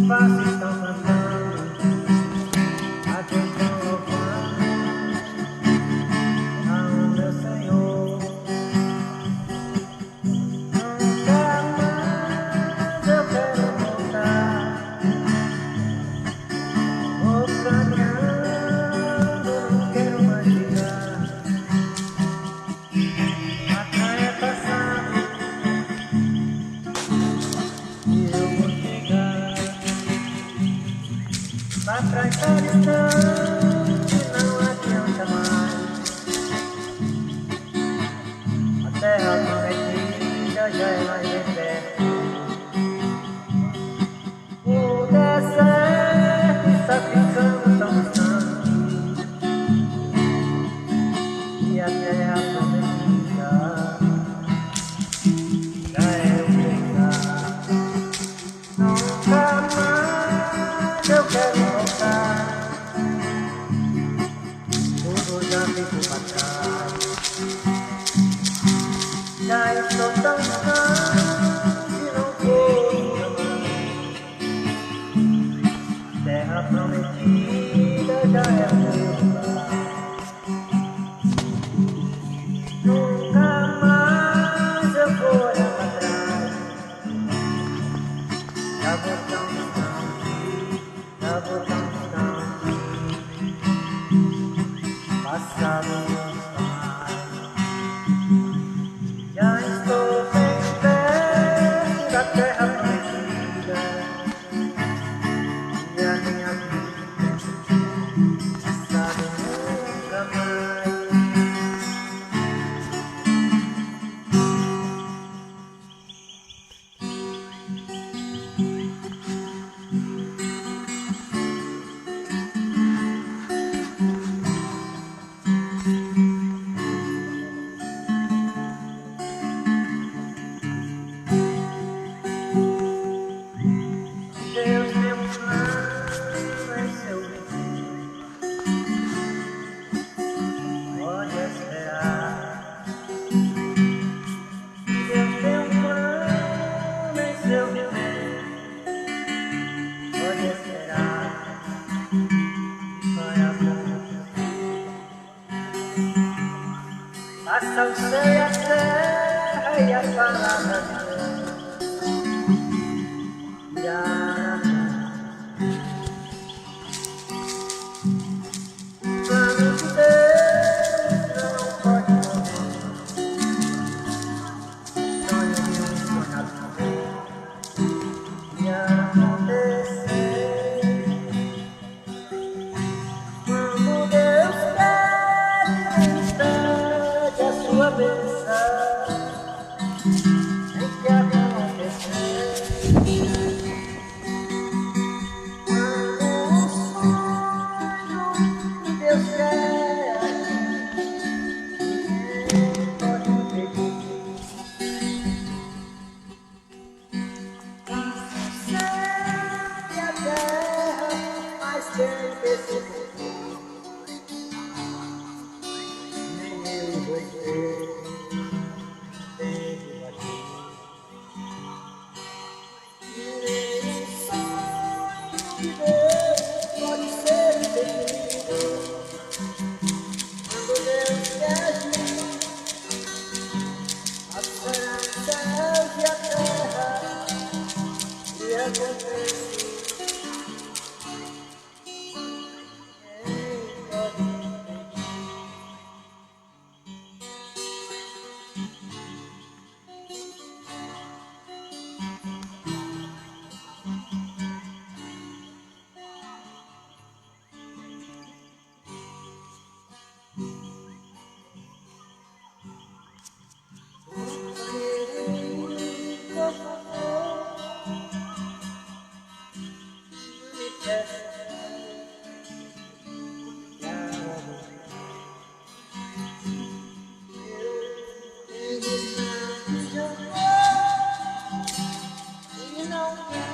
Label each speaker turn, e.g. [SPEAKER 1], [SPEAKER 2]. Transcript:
[SPEAKER 1] pássaros estão cantando, a Deus estão louvando, ao meu Senhor. Nunca mais eu quero voltar, vou caminhando, não quero mais chegar. A praia é passada e eu vou chegar. Pra trás tá distante, não adianta mais. A terra prometida já é mais de perto. O deserto está ficando tão distante, e a terra prometida já é um lugar. Nunca mais eu quero voltar, tudo já ficou pra trás. Já estou tão distante, não vou nunca mais. Terra prometida já é o meu lugar. Nunca mais eu vou olhar pra trás. Já vou tão distante, já vou tão distante. Passado não está mais. Já estou bem perto da terra prometida, e a minha vida passado nunca mais. Deus tem um plano em seu viver, pode esperar. Deus tem um plano em seu viver, pode esperar. Vai acontecer. Passa o céu e a terra e a palavra de Deus irá. Plano de Deus não pode morrer, sonho de um sonhador irá acontecer. Quando Deus pede a sua bênção, tem que acontecer. Quando o sonho que Deus quer, ninguém pode impedir. Passa o céu e a terra, mas tem desse futuro, nem eu e você tem que bater. Nem o sonho de Deus pode ser impedido. Quando Deus quer agir, apaga os céus e a terra e acontece. Quem pode impedir? Por favor, me peça. Eu tenho tanto de amor e não quero.